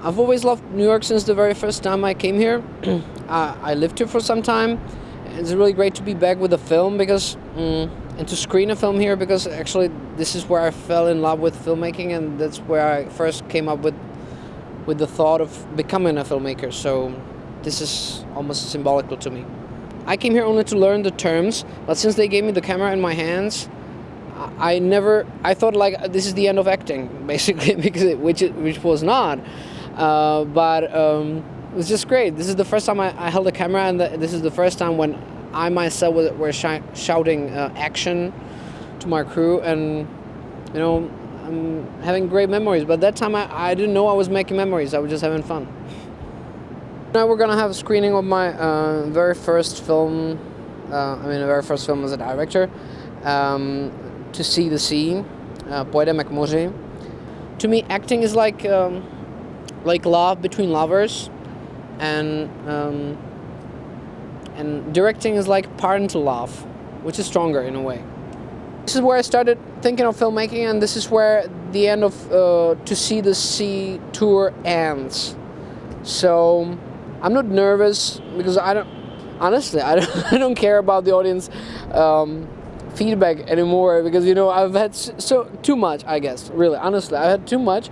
I've always loved New York since the very first time I came here. I lived here for some time. It's really great to be back with a film because and to screen a film here, because actually this is where I fell in love with filmmaking, and that's where I first came up with the thought of becoming a filmmaker. So this is almost symbolical to me. I came here only to learn the terms, but since they gave me the camera in my hands, I thought like this is the end of acting, basically, because which was not. But it was just great. This is the first time I held a camera, and this is the first time when I myself were shouting action to my crew, and you know, I'm having great memories. But that time I didn't know I was making memories. I was just having fun. Now we're gonna have a screening of my very first film. The very first film as a director. To see the sea. Pojedeme, moři. To me, acting is like love between lovers, and directing is like parental love, which is stronger in a way. This is where I started thinking of filmmaking, and this is where the end of To See the Sea tour ends. So I'm not nervous because I don't care about the audience feedback anymore, because you know I've had too much, I guess. Really, honestly, I had too much,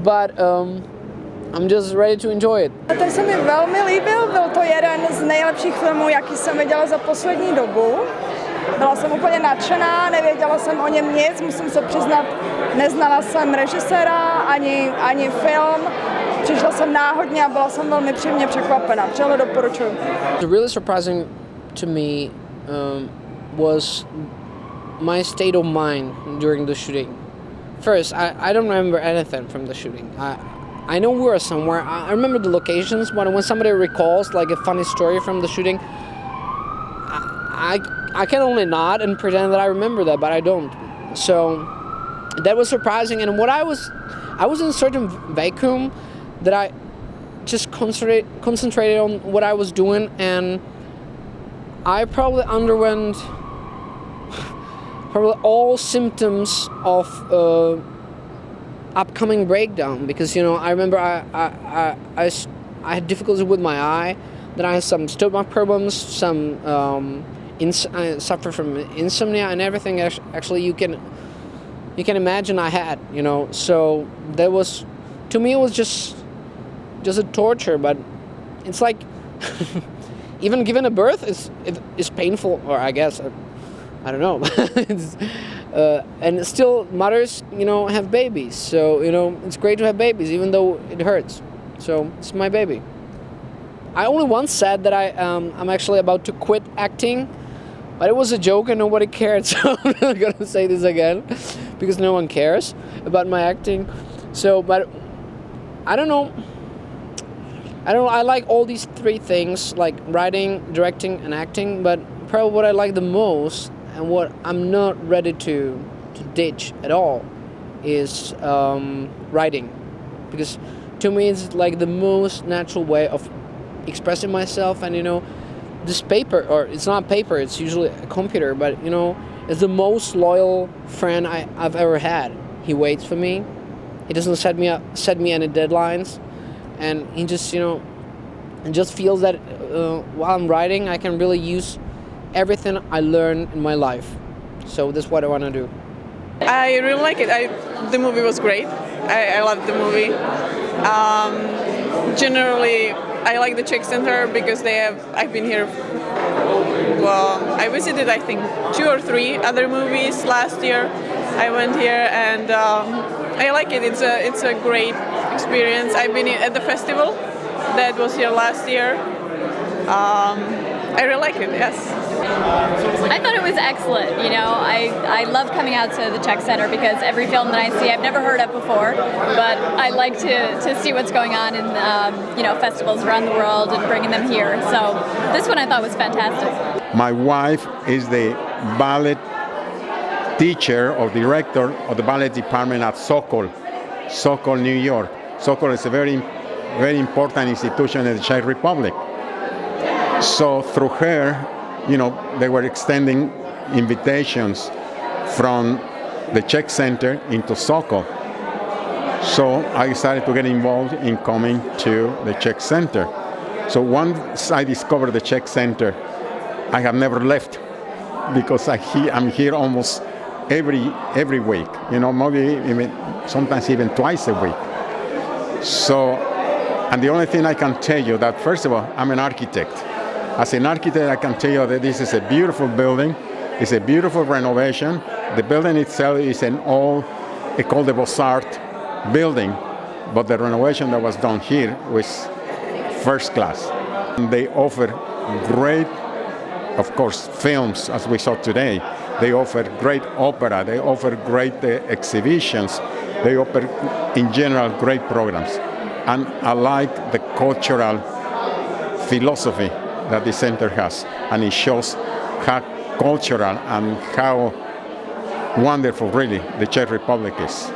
but I'm just ready to enjoy it. Ten se mi velmi líbil, byl to jeden z nejlepších filmů, jaký jsem viděla za poslední dobu. Byla jsem úplně nadšená, nevěděla jsem o něm nic, musím se přiznat, neznala jsem režiséra ani film. Přišla jsem náhodně a byla jsem velmi příjemně překvapena. Vřele doporučuji. Really surprising to me was my state of mind during the shooting. First, I don't remember anything from the shooting. I know we were somewhere. I remember the locations, but when somebody recalls like a funny story from the shooting, I can only nod and pretend that I remember that, but I don't. So that was surprising. And I was in a certain vacuum that I just concentrated on what I was doing, and I probably underwent all symptoms of upcoming breakdown, because you know I remember I had difficulties with my eye, then I had some stomach problems, I suffered from insomnia and everything. Actually, you can imagine I had, you know. So that was, to me, it was just a torture. But it's like even giving a birth is painful, or I guess I don't know. And still, mothers, you know, have babies. So you know, it's great to have babies, even though it hurts. So it's my baby. I only once said that I'm actually about to quit acting, but it was a joke and nobody cared. So I'm not gonna say this again, because no one cares about my acting. So, but I don't know. I like all these three things, like writing, directing, and acting. But probably what I like the most, and what I'm not ready to ditch at all, is writing, because to me it's like the most natural way of expressing myself. And you know, this paper, or it's not paper, it's usually a computer, but you know, it's the most loyal friend I've ever had. He waits for me. He doesn't set me any deadlines, and he just, you know, and just feels that while I'm writing, I can really use everything I learned in my life. So that's what I want to do. I really like it. The movie was great. I loved the movie. Generally, I like the Czech Center because I've been here. Well, I visited I think 2 or 3 other movies last year. I went here and I like it. It's a great experience. I've been at the festival that was here last year. I really like it, yes. I thought it was excellent. You know, I love coming out to the Czech Center because every film that I see I've never heard of before, but I like to see what's going on in you know, festivals around the world and bringing them here. So this one I thought was fantastic. My wife is the ballet teacher or director of the ballet department at Sokol, New York. Sokol is a very, very important institution in the Czech Republic. So through her, you know, they were extending invitations from the Czech Center into Sokol. So I started to get involved in coming to the Czech Center. So once I discovered the Czech Center, I have never left because I'm here almost every week. You know, maybe sometimes even twice a week. So, and the only thing I can tell you that, first of all, I'm an architect. As an architect, I can tell you that this is a beautiful building. It's a beautiful renovation. The building itself is an old École des Beaux-Arts building, but the renovation that was done here was first class. And they offer great, of course, films, as we saw today. They offer great opera. They offer great exhibitions. They offer, in general, great programs. And I like the cultural philosophy that the center has. And it shows how cultural and how wonderful, really, the Czech Republic is.